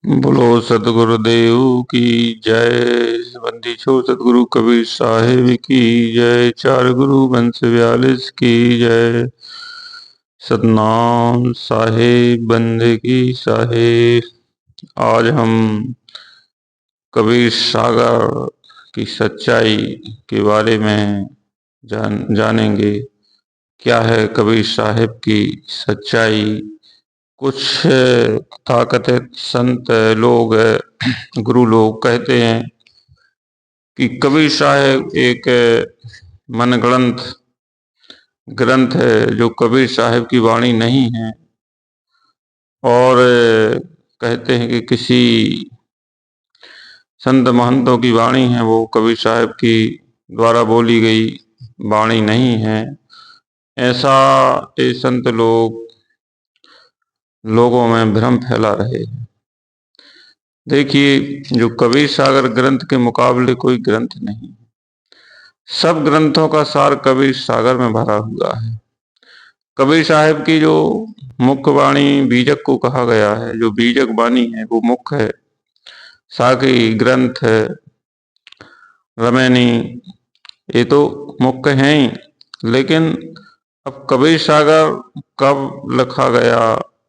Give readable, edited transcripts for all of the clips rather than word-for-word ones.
बोलो सतगुरुदेव की जय। बंदी छोड़ सतगुरु कबीर साहिब की जय। चार गुरु वंश 42 की जय। सतनाम साहिब बंदगी साहिब। आज हम कबीर सागर की सच्चाई के बारे में जानेंगे। क्या है कबीर साहिब की सच्चाई। कुछ तथाकथित संत लोग, गुरु लोग कहते हैं कि कबीर साहिब एक मनगढ़ंत ग्रंथ है जो कबीर साहिब की वाणी नहीं है, और कहते हैं कि किसी संत महंतों की वाणी है, वो कबीर साहिब की द्वारा बोली गई वाणी नहीं है। ऐसा ये संत लोग लोगों में भ्रम फैला रहे हैं। देखिए, जो कबीर सागर ग्रंथ के मुकाबले कोई ग्रंथ नहीं। सब ग्रंथों का सार कबीर सागर में भरा हुआ है। कबीर साहिब की जो मुख्य वाणी बीजक को कहा गया है, जो बीजक वाणी है वो मुख्य है। साकी ग्रंथ है, रमैनी, ये तो मुख्य हैं ही। लेकिन अब कबीर सागर कब लिखा गया,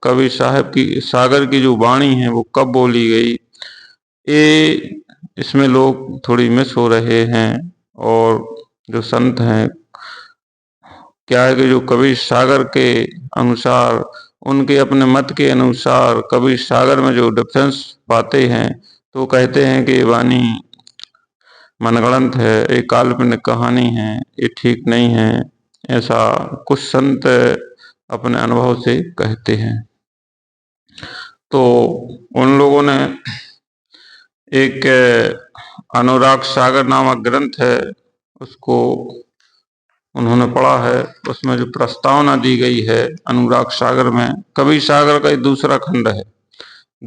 कबीर साहिब की सागर की जो वाणी है वो कब बोली गई, ये इसमें लोग थोड़ी मिस हो रहे हैं। और जो संत हैं, क्या है कि जो कबीर सागर के अनुसार, उनके अपने मत के अनुसार कबीर सागर में जो डिफरेंस पाते हैं, तो कहते हैं कि वाणी मनगढ़ंत है, एक काल्पनिक कहानी है, ये ठीक नहीं है। ऐसा कुछ संत अपने अनुभव से कहते हैं। तो उन लोगों ने एक अनुराग सागर नामक ग्रंथ है, उसको उन्होंने पढ़ा है। उसमें जो प्रस्तावना दी गई है अनुराग सागर में, कबीर सागर का एक दूसरा खंड है,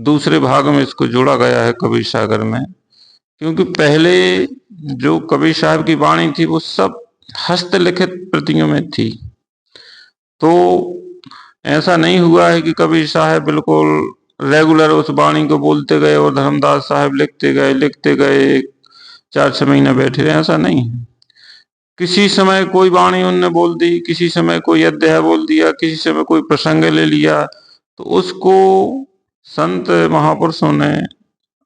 दूसरे भाग में इसको जोड़ा गया है कबीर सागर में। क्योंकि पहले जो कबीर साहब की वाणी थी वो सब हस्तलिखित प्रतियों में थी। तो ऐसा नहीं हुआ है कि कबीर साहब बिल्कुल रेगुलर उस वाणी को बोलते गए और धर्मदास साहब लिखते गए 4-6 महीने बैठे रहे, ऐसा नहीं है। किसी समय कोई वाणी उनने बोल दी, किसी समय कोई अध्याय बोल दिया, किसी समय कोई प्रसंग ले लिया, तो उसको संत महापुरुषों ने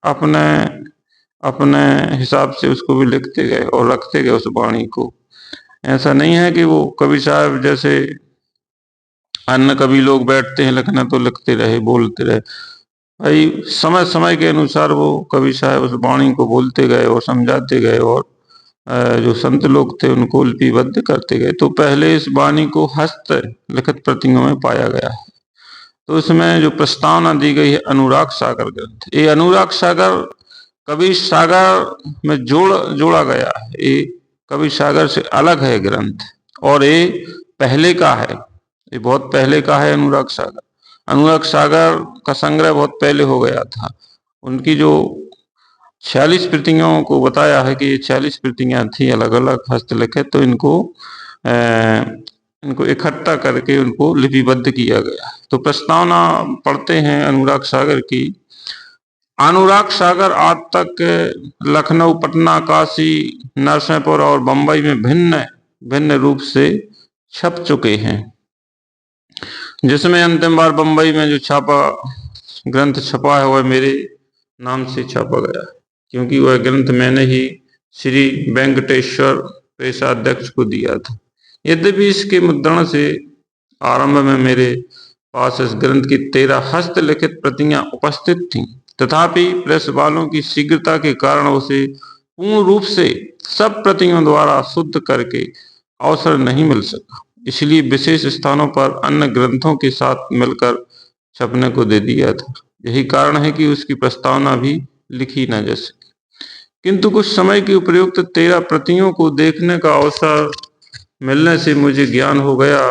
अपने अपने हिसाब से उसको भी लिखते गए और रखते गए उस वाणी को। ऐसा नहीं है कि वो कबीर साहब जैसे अन्य कवि लोग बैठते हैं लिखना तो लिखते रहे, बोलते रहे। भाई समय समय के अनुसार वो कबीर साहब उस वाणी को बोलते गए और समझाते गए, और जो संत लोग थे उनको लिपिबद्ध करते गए। तो पहले इस वाणी को हस्त लिखित प्रतियों में पाया गया है। तो इसमें जो प्रस्तावना दी गई है अनुराग सागर ग्रंथ, ये अनुराग सागर कबीर सागर में जोड़ा गया है। ये कबीर सागर से अलग है ग्रंथ, और ये पहले का है, ये बहुत पहले का है अनुराग सागर। अनुराग सागर का संग्रह बहुत पहले हो गया था। उनकी जो 46 प्रतियों को बताया है कि ये 46 प्रतियां थी अलग अलग हस्तलिखित, तो इनको इकट्ठा करके उनको लिपिबद्ध किया गया। तो प्रस्तावना पढ़ते हैं अनुराग सागर की। अनुराग सागर आज तक लखनऊ, पटना, काशी, नरसिंहपुर और बंबई में भिन्न भिन्न रूप से छप चुके हैं, जिसमें अंतिम बार बंबई में जो ग्रंथ छपा है वह मेरे नाम से छपा गया, क्योंकि वह ग्रंथ मैंने ही श्री वेंकटेश्वर प्रेसाध्यक्ष को दिया था। यद्यपि इसके मुद्रण से आरंभ में मेरे पास इस ग्रंथ की 13 हस्तलिखित प्रतियां उपस्थित थीं, तथापि प्रेस वालों की शीघ्रता के कारण उसे पूर्ण रूप से सब प्रतियों द्वारा शुद्ध करके अवसर नहीं मिल सका। इसलिए विशेष स्थानों पर अन्य ग्रंथों के साथ मिलकर छपने को दे दिया था। यही कारण है कि उसकी प्रस्तावना भी लिखी न जा सकी। किंतु कुछ समय की उपयुक्त 13 प्रतियों को देखने का अवसर मिलने से मुझे ज्ञान हो गया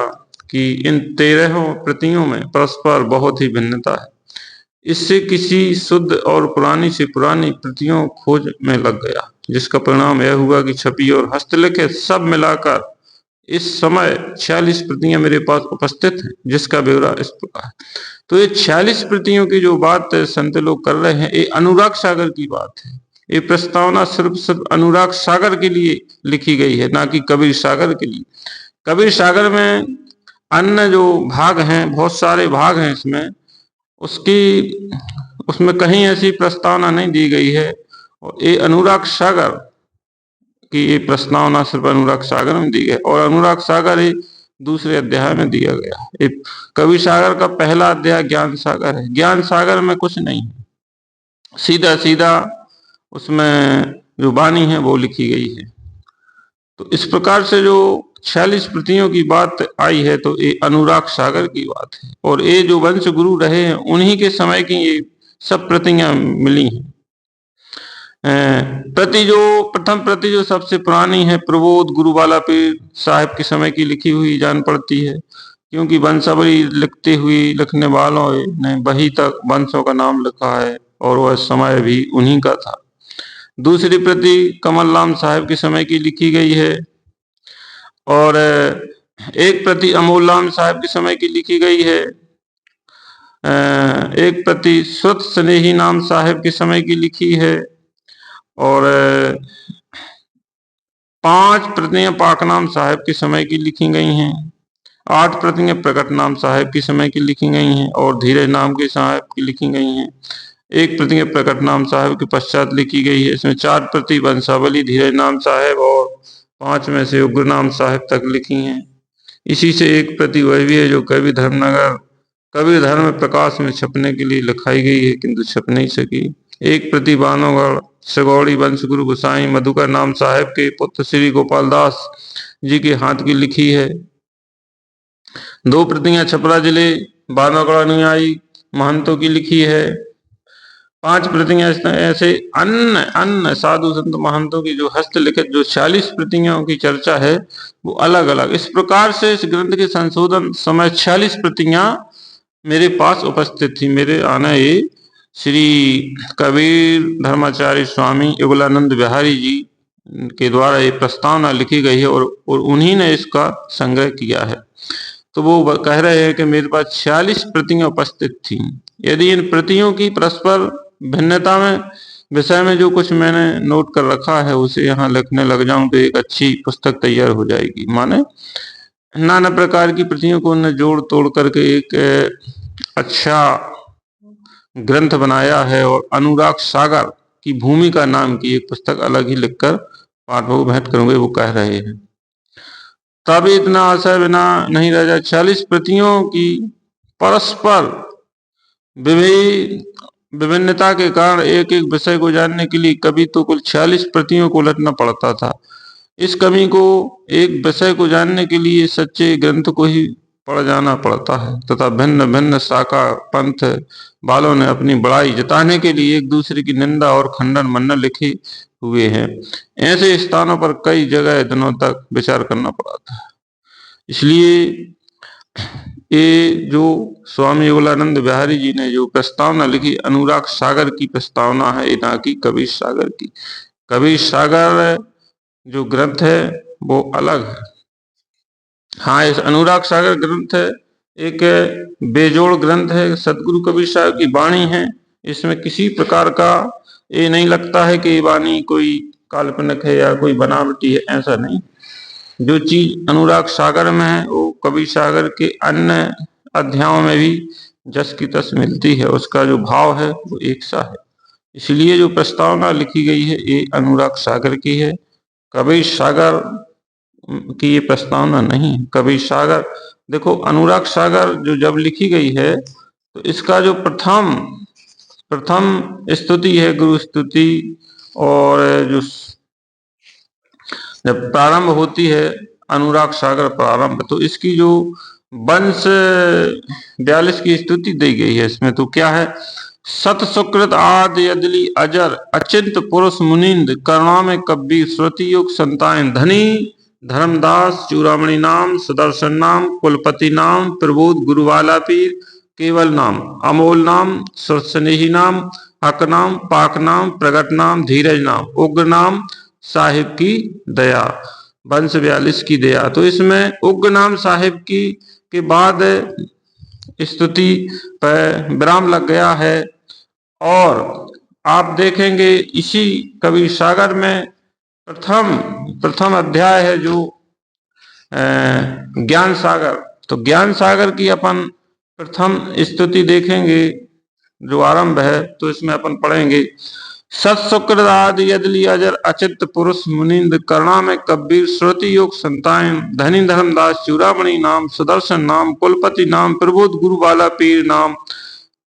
कि इन 13 प्रतियों में परस्पर बहुत ही भिन्नता है। इससे किसी शुद्ध और पुरानी से पुरानी प्रतियों खोज में लग गया, जिसका परिणाम यह हुआ कि छपी और हस्तलिखित सब मिलाकर इस समय 46 प्रतियां मेरे पास उपस्थित हैं, जिसका ब्यौरा इस प्रकार है। तो ये 46 प्रतियों की जो बात संत लोग कर रहे हैं, ये अनुराग सागर की बात है। ये प्रस्तावना सिर्फ अनुराग सागर के लिए लिखी गई है, ना कि कबीर सागर के लिए। कबीर सागर में अन्य जो भाग हैं, बहुत सारे भाग हैं इसमें, उसमें कहीं ऐसी प्रस्तावना नहीं दी गई है। और ये अनुराग सागर की ये प्रस्तावना सिर्फ अनुराग सागर में दी गई, और अनुराग सागर ये दूसरे अध्याय में दिया गया है। कबीर सागर का पहला अध्याय ज्ञान सागर है। ज्ञान सागर में कुछ नहीं है, सीधा सीधा उसमें जो वाणी है वो लिखी गई है। तो इस प्रकार से जो 46 प्रतियों की बात आई है, तो ये अनुराग सागर की बात है। और ये जो वंश गुरु रहे हैं, उन्हीं के समय की ये सब प्रतियां मिली हैं। प्रथम प्रति जो सबसे पुरानी है, प्रबोध गुरुवाला पीर साहब के समय की लिखी हुई जान पड़ती है, क्योंकि वंशावली लिखने वालों ने वही तक वंशों का नाम लिखा है, और वह समय भी उन्हीं का था। दूसरी प्रति कमल राम साहब के समय की लिखी गई है, और एक प्रति अमोल राम साहब के समय की लिखी गई है। एक प्रति स्वत स्नेही नाम साहब के समय की लिखी है, और 5 प्रतियां पाकनाम साहब के समय की लिखी गई हैं। 8 प्रतियां प्रकट नाम साहब के समय की लिखी गई हैं, और धीरज नाम के साहब की लिखी गई हैं। एक प्रति प्रकट नाम साहब के पश्चात लिखी गई है। इसमें 4 प्रति वंशावली धीरज नाम साहब और 5 में से उग्र नाम साहब तक लिखी हैं। इसी से एक प्रति वह भी है जो कवि धर्मनगर कबीर धर्म प्रकाश में छपने के लिए लिखाई गई है, किंतु छप नहीं सकी। एक प्रति बानोगढ़ सगौड़ी वंश गुरु गोसाई मधुकर नाम साहब के पुत्र श्री गोपाल दास जी के हाथ की लिखी है। 2 प्रतियां छपरा जिले बानोगढ़ अनुयायी महंतों की लिखी है। 5 प्रतियां ऐसे अन्य साधु संत महंतों की जो हस्तलिखित जो 40 प्रतियों की चर्चा है, वो अलग अलग इस प्रकार से इस ग्रंथ के संशोधन समय 46 प्रतियां मेरे पास उपस्थित थी। मेरे आना ये श्री कबीर धर्माचार्य स्वामी युगलानंद बिहारी जी के द्वारा ये प्रस्तावना लिखी गई है, और उन्हीं ने इसका संग्रह किया है। तो वो कह रहे हैं कि मेरे पास 46 प्रतियां उपस्थित थी। यदि इन प्रतियों की परस्पर भिन्नता में विषय में जो कुछ मैंने नोट कर रखा है उसे यहाँ लिखने लग जाऊं तो एक अच्छी पुस्तक तैयार हो जाएगी। माने नाना प्रकार की प्रतियों को उन्हें जोड़ तोड़ करके एक अच्छा ग्रंथ बनाया है, और अनुराग सागर की भूमिका नाम की एक पुस्तक अलग ही लिखकर पाठकों को भेंट करूंगे, वो कह रहे हैं। तब इतना आशय बिना नहीं रह जाए। 40 प्रतियों की परस्पर विभिन्नता के कारण एक एक विषय को जानने के लिए कभी तो कुल 46 प्रतियों को उलटना पड़ता था। इस कमी को एक विषय को जानने के लिए सच्चे ग्रंथ को ही पढ़ जाना पड़ता है, तथा भिन्न भिन्न शाखा पंथ वालों ने अपनी बड़ाई जताने के लिए एक दूसरे की निंदा और खंडन मन्ना लिखे हुए हैं। ऐसे स्थानों पर कई जगह दिनों तक विचार करना पड़ा था। इसलिए ये जो स्वामी युगलानंद बिहारी जी ने जो प्रस्तावना लिखी, अनुराग सागर की प्रस्तावना है, ना कि कबीर सागर की। कबीर सागर जो ग्रंथ है वो अलग है। हाँ, इस अनुराग सागर ग्रंथ एक बेजोड़ ग्रंथ है, सदगुरु कबीर साहब की वाणी है। इसमें किसी प्रकार का ये नहीं लगता है कि ये वाणी कोई काल्पनिक है या कोई बनावटी है, ऐसा नहीं। जो चीज अनुराग सागर में है वो कबीर सागर के अन्य अध्यायों में भी जस की तस मिलती है, उसका जो भाव है वो एक सा है। इसलिए जो प्रस्तावना लिखी गई है ये अनुराग सागर की है, कबीर सागर की ये प्रस्तावना नहीं। कबीर सागर देखो, अनुराग सागर जो जब लिखी गई है तो इसका जो प्रथम स्तुति है गुरु स्तुति, और जो जब प्रारंभ होती है अनुराग सागर प्रारंभ, तो इसकी जो वंश 42 की स्तुति दी गई है इसमें। तो क्या है, सत सुकृत आदि अदली अजर अचिंत पुरुष मुनिंद करुणा में कबीर श्रुति युग संतान धनी धर्मदास चूड़ामणि नाम सुदर्शन नाम कुलपति नाम प्रबोध गुरुवाला पीर केवल नाम अमोल नाम सुरस्नेही नाम हक नाम पाक नाम प्रगट नाम धीरज नाम उग्र नाम साहिब की दया वंश 42 की दया। तो इसमें उग्र नाम साहिब की के बाद स्तुति पर विराम लग गया है। और आप देखेंगे इसी कबीर सागर में प्रथम अध्याय है जो ज्ञान सागर। तो ज्ञान सागर की अपन प्रथम स्तुति देखेंगे जो आरंभ है। तो इसमें अपन पढ़ेंगे, सत्शुक्र आदि यदली अजर अचित पुरुष मुनिंद करुणा में कबीर श्रुति योग संतान धनी धर्मदास चूड़ामणि नाम सुदर्शन नाम कुलपति नाम प्रबोध गुरु बाला पीर नाम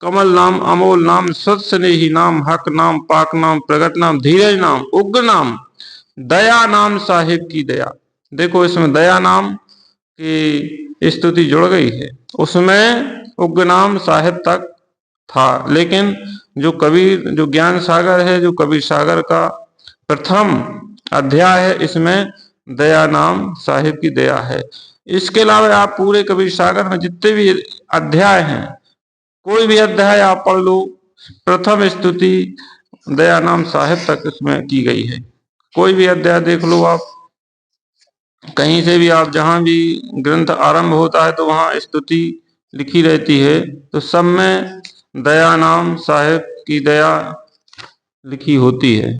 कमल नाम अमोल नाम सत्स्नेही नाम हक नाम पाक नाम प्रगट नाम धीरज नाम उग्र नाम दया नाम साहिब की दया। देखो इसमें दया नाम की स्तुति जुड़ गई है, उसमें उग्र नाम साहिब तक था। लेकिन जो कबीर जो ज्ञान सागर है, जो कबीर सागर का प्रथम अध्याय है, इसमें दया नाम साहिब की दया है। इसके अलावा आप पूरे कबीर सागर में जितने भी अध्याय हैं, कोई भी अध्याय आप पढ़ लो, प्रथम स्तुति दया नाम साहिब तक इसमें की गई है। कोई भी अध्याय देख लो आप, कहीं से भी आप जहां भी ग्रंथ आरंभ होता है तो वहां स्तुति लिखी रहती है, तो सब में दया नाम साहिब की दया लिखी होती है।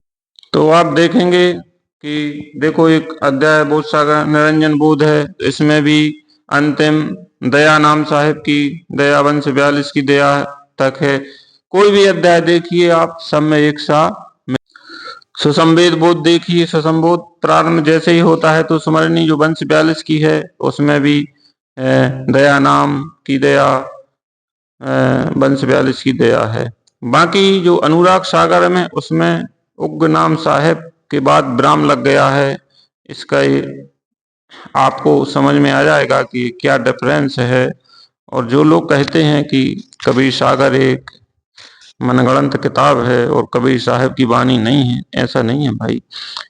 तो आप देखेंगे कि देखो एक अध्याय बोध सागर निरंजन बोध है, इसमें भी अंतिम दया नाम साहिब की दया वंश 42 की दया तक है। कोई भी अध्याय देखिए आप, सब में एक सा। सुसंवेद बोध देखिए, सुसंबोध प्रारंभ जैसे ही होता है तो स्मरणी जो वंश 42 की है उसमें भी दया नाम की दया वंश 42 की दया है। बाकी जो अनुराग सागर में उसमें उग्र नाम साहिब के बाद विराम लग गया है। इसका आपको समझ में आ जाएगा कि क्या डिफरेंस है। और जो लोग कहते हैं कि कबीर सागर एक मनगढ़ंत किताब है और कबीर साहिब की वाणी नहीं है, ऐसा नहीं है भाई।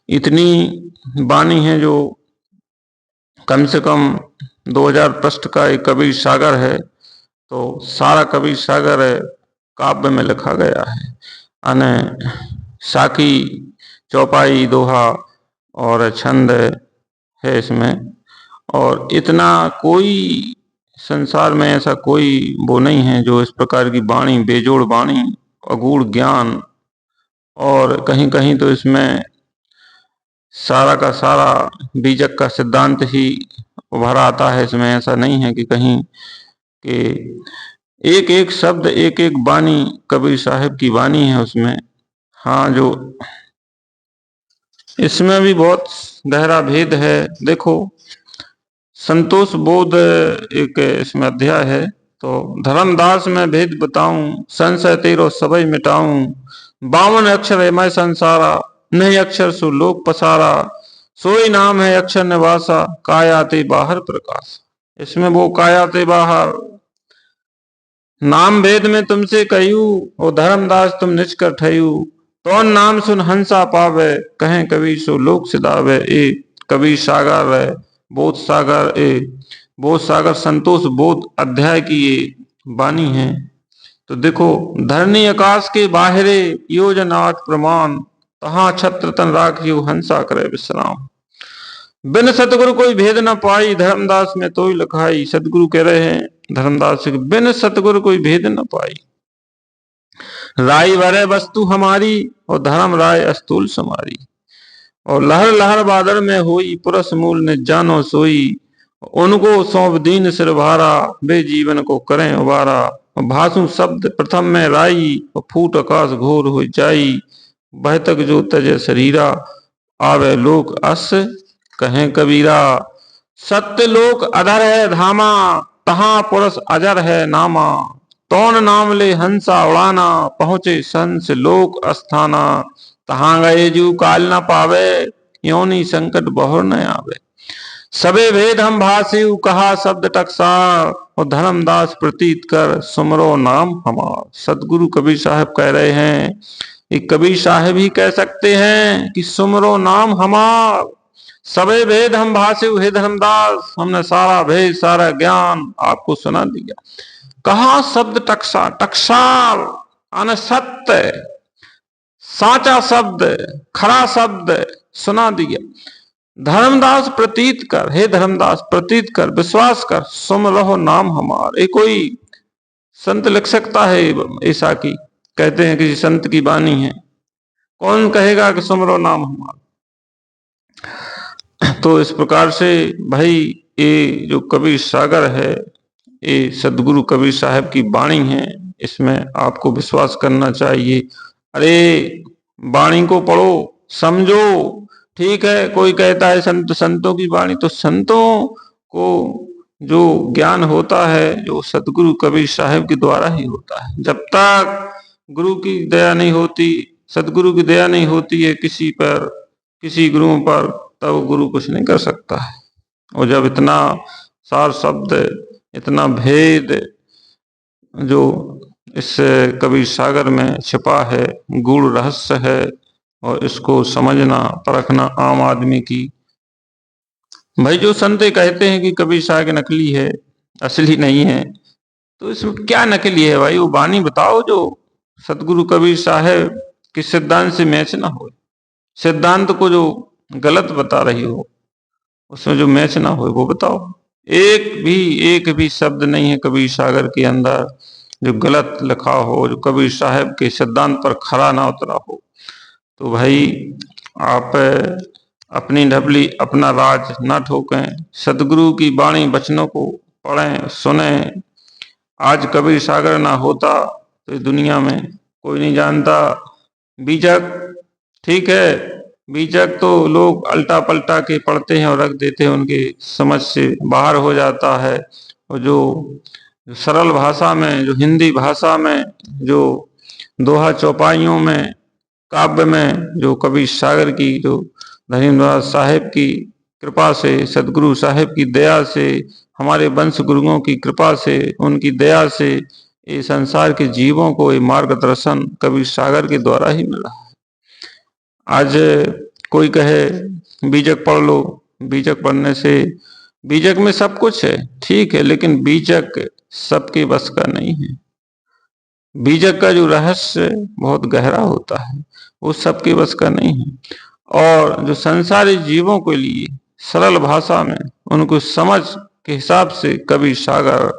इतनी वाणी है जो कम से कम 2000 पृष्ठ का एक कबीर सागर है। तो सारा कबीर सागर काव्य में लिखा गया है, अने साखी चौपाई दोहा और छंद है इसमें। और इतना कोई संसार में ऐसा कोई वो नहीं है जो इस प्रकार की वाणी, बेजोड़ वाणी, अगूढ़ ज्ञान, और कहीं कहीं तो इसमें सारा का सारा बीजक का सिद्धांत ही उभरा आता है। इसमें ऐसा नहीं है कि कहीं कि एक एक शब्द, एक एक वाणी कबीर साहिब की वाणी है उसमें। हाँ, जो इसमें भी बहुत गहरा भेद है। देखो संतोष बोध एक इसमें अध्याय है, तो धर्मदास में भेद बताऊं संशय तेरो सबई मिटाऊं 52 अक्षर है मैं संसारा नहीं अक्षर सो लोक पसारा सोई नाम है अक्षर निवासा काया ते बाहर प्रकाश। इसमें वो काया ते बाहर नाम भेद में तुमसे कहूं ओ धर्मदास तुम निज कर ठहू तो नाम सुन हंसा पावे कहें कबीर सो लोक सिदावे। ए कबीर सागर है, बोध सागर बोध सागर संतोष बोध अध्याय की ये वाणी है। तो देखो धरनी आकाश के बाहरे योजन आठ प्रमाण तहां छत्र तन राखियो हंसा करे विश्राम। बिन सतगुरु कोई भेद न पाई धर्मदास में तो ही लिखाई। सतगुरु कह रहे हैं धर्मदास से, बिन सतगुरु कोई भेद न पाई। राई वरे वस्तु हमारी और धर्म राय अस्तूल समारी। और लहर लहर बादल में हुई पुरस मूल ने जानो सोई उनको सौंप दीन सिर भारा वे जीवन को करें उबारा। भासु शब्द प्रथम में राई और फूट आकाश घोर हो जाई बह तक जो तजे शरीरा आवे लोक अस कहें कबीरा। सत्य लोक अधर है धामा तहां पुरुष अजर है नामा तौन नाम ले हंसा उड़ाना पहुंचे संस लोक अस्थाना तहां गए जू काल न पावे योनि संकट बहुर न आवे। सबे वेद हम भाषिव कहा शब्द टकसार और धर्मदास प्रतीत कर सुमरो नाम हमार। सतगुरु कबीर साहब कह रहे हैं, एक कबीर साहब ही कह सकते हैं कि सुमरो नाम हमार। सबे वेद हम भाषिव हे धर्मदास, हमने सारा भेद सारा ज्ञान आपको सुना दिया। कहा शब्द टकसार, टकसार आने सत्य साचा शब्द खरा शब्द सुना दिया। धर्मदास प्रतीत कर, हे धर्मदास प्रतीत कर, विश्वास कर, सुम रहो नाम हमार। ये कोई संत लिख सकता है ऐसा? की कहते हैं किसी संत की वाणी है, कौन कहेगा कि सुम रहो नाम हमार? तो इस प्रकार से भाई ये जो कबीर सागर है, ये सदगुरु कबीर साहब की वाणी है, इसमें आपको विश्वास करना चाहिए। अरे वाणी को पढ़ो, समझो। ठीक है, कोई कहता है संतों की वाणी, तो संतों को जो ज्ञान होता है जो सदगुरु कबीर साहब के द्वारा ही होता है। जब तक गुरु की दया नहीं होती, सदगुरु की दया नहीं होती है किसी पर, किसी गुरुओं पर, तब गुरु कुछ नहीं कर सकता है। और जब इतना सार शब्द, इतना भेद जो इस कबीर सागर में छिपा है, गूढ़ रहस्य है, और इसको समझना परखना आम आदमी की। भाई जो संत कहते हैं कि कबीर सागर नकली है, असली नहीं है, तो इसमें क्या नकली है भाई? वो वाणी बताओ जो सतगुरु कबीर साहब के सिद्धांत से मैच ना हो, सिद्धांत को जो गलत बता रही हो, उसमें जो मैच ना हो वो बताओ। एक भी शब्द नहीं है कबीर सागर के अंदर जो गलत लिखा हो, जो कबीर साहब के सिद्धांत पर खरा ना उतरा हो। तो भाई आप अपनी ढबली अपना राज ना ठोकें, सदगुरु की वाणी वचनों को पढ़ें सुने। आज कबीर सागर ना होता तो इस दुनिया में कोई नहीं जानता। बीजक, ठीक है, बीजक तो लोग अल्टा पलटा के पढ़ते हैं और रख देते हैं, उनके समझ से बाहर हो जाता है। और जो सरल भाषा में, जो हिंदी भाषा में, जो दोहा चौपाइयों में, काव्य में, जो कबीर सागर की, जो धनीन्द्रनाथ साहेब की कृपा से, सदगुरु साहेब की दया से, हमारे वंश गुरुओं की कृपा से, उनकी दया से ये संसार के जीवों को ये मार्गदर्शन कबीर सागर के द्वारा ही मिला है। आज कोई कहे बीजक पढ़ लो, बीजक पढ़ने से, बीजक में सब कुछ है, ठीक है, लेकिन बीजक सबके बस का नहीं है। बीजक का जो रहस्य बहुत गहरा होता है, वो सबके बस का नहीं है। और जो संसारी जीवों के लिए सरल भाषा में उनको समझ के हिसाब से कबीर सागर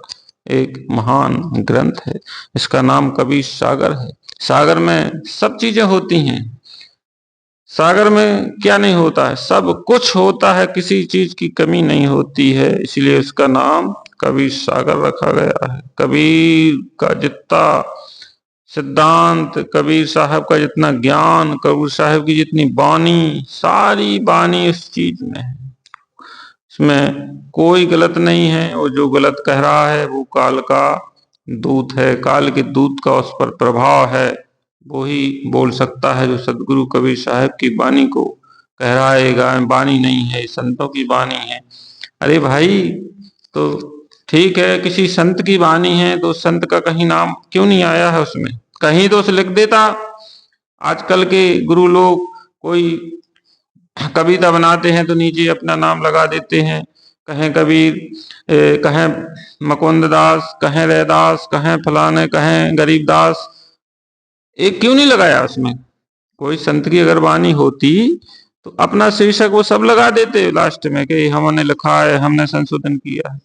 एक महान ग्रंथ है। इसका नाम कबीर सागर है। सागर में सब चीजें होती हैं, सागर में क्या नहीं होता है? सब कुछ होता है, किसी चीज की कमी नहीं होती है, इसलिए उसका नाम कबीर सागर रखा गया है। कबीर का जितना सिद्धांत, कबीर साहब का जितना ज्ञान, कबीर साहब की जितनी वाणी, सारी वाणी इस चीज में है, इसमें कोई गलत नहीं है। और जो गलत कह रहा है वो काल का दूत है, काल के दूत का उस पर प्रभाव है, वो ही बोल सकता है। जो सदगुरु कबीर साहब की वाणी को कह रहा है वाणी नहीं है, संतों की वाणी है। अरे भाई, तो ठीक है, किसी संत की वाणी है तो संत का कहीं नाम क्यों नहीं आया है उसमें? कहीं तो उसे लिख देता। आजकल के गुरु लोग कोई कविता बनाते हैं तो नीचे अपना नाम लगा देते हैं, कहें कबीर, कहें मुकुंद दास, कहें रैदास, कहें फलाने, कहें गरीबदास। एक क्यों नहीं लगाया उसमें? कोई संत की अगर वाणी होती तो अपना शीर्षक वो सब लगा देते लास्ट में कि हमने लिखा है, हमने संशोधन किया है।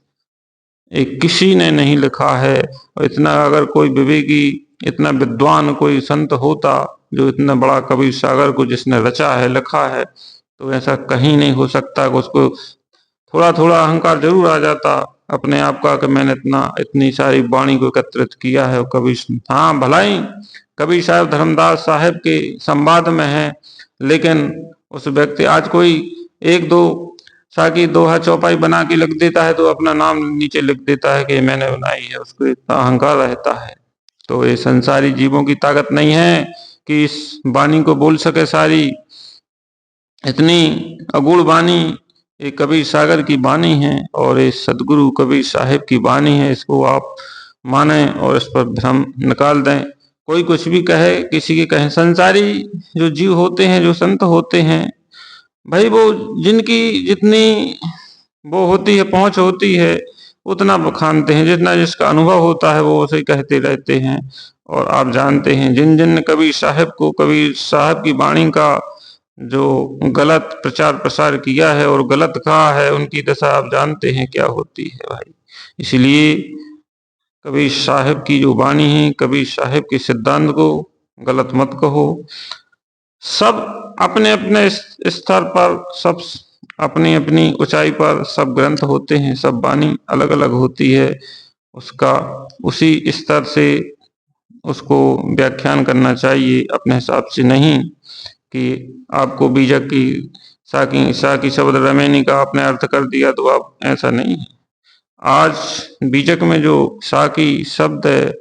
एक किसी ने नहीं लिखा है। और इतना अगर कोई विवेकी, इतना विद्वान कोई संत होता जो इतना बड़ा कबीर सागर को जिसने रचा है, लिखा है, तो ऐसा कहीं नहीं हो सकता कि उसको थोड़ा थोड़ा अहंकार जरूर आ जाता अपने आप का कि मैंने इतनी सारी वाणी को एकत्रित किया है। कबीर, हाँ भलाई कबीर साहब धर्मदास साहब के संवाद में है, लेकिन उस व्यक्ति आज कोई एक दो साकी दोहा चौपाई बना के लिख देता है तो अपना नाम नीचे लिख देता है कि मैंने बनाई है, उसको इतना अहंकार रहता है। तो ये संसारी जीवों की ताकत नहीं है कि इस वाणी को बोल सके सारी। इतनी अगूढ़ वाणी ये कबीर सागर की वाणी है और ये सदगुरु कबीर साहिब की वाणी है। इसको आप माने और इस पर भ्रम निकाल दें। कोई कुछ भी कहे, किसी के कहे, संसारी जो जीव होते हैं, जो संत होते हैं भाई, वो जिनकी जितनी वो होती है, पहुंच होती है, उतना बखानते हैं। जितना जिसका अनुभव होता है वो उसे कहते रहते हैं। और आप जानते हैं जिन जिन कबीर साहब को, कबीर साहब की वाणी का जो गलत प्रचार प्रसार किया है और गलत कहा है, उनकी दशा आप जानते हैं क्या होती है भाई। इसलिए कबीर साहब की जो वाणी है, कबीर साहब के सिद्धांत को गलत मत कहो। सब अपने अपने स्तर पर, सब अपनी अपनी ऊंचाई पर सब ग्रंथ होते हैं, सब वाणी अलग अलग होती है। उसका उसी स्तर से उसको व्याख्यान करना चाहिए, अपने हिसाब से नहीं कि आपको बीजक की साकी शब्द रमेनी का आपने अर्थ कर दिया, तो आप ऐसा नहीं है। आज बीजक में जो साकी शब्द है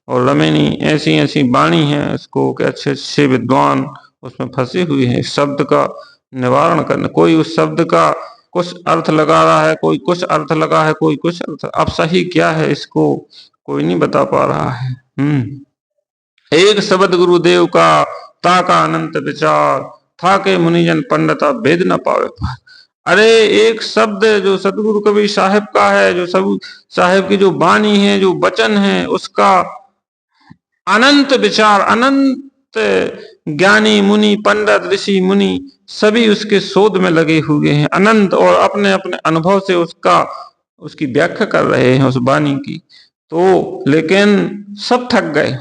और रमेनी ऐसी ऐसी वाणी है, उसको के अच्छे अच्छे विद्वान उसमें फंसे हुए हैं। शब्द का निवारण करना, कोई उस शब्द का कुछ अर्थ लगा रहा है, कोई कुछ अर्थ लगा है, कोई कुछ अर्थ। अब सही क्या है इसको कोई नहीं बता पा रहा है। एक शब्द गुरुदेव का ताका अनंत विचार, था के मुनिजन पंडिता भेद न पावे पार। अरे एक शब्द जो सतगुरु कबीर साहब का है, जो सब साहब की जो वाणी है, जो वचन है, उसका अनंत विचार, अनंत ज्ञानी मुनि पंडित ऋषि मुनि सभी उसके शोध में लगे हुए हैं अनंत, और अपने अपने अनुभव से उसकी व्याख्या कर रहे हैं उस वाणी की। तो लेकिन सब थक गए,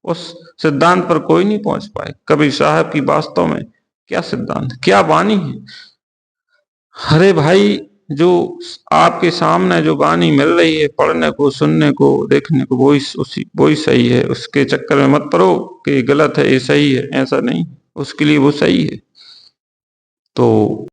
उस सिद्धांत पर कोई नहीं पहुंच पाए। कबीर साहब की वास्तव में क्या सिद्धांत, क्या वाणी है। अरे भाई, जो आपके सामने जो वाणी मिल रही है पढ़ने को, सुनने को, देखने को, वही सही है। उसके चक्कर में मत पड़ो कि गलत है ये सही है, ऐसा नहीं। उसके लिए वो सही है। तो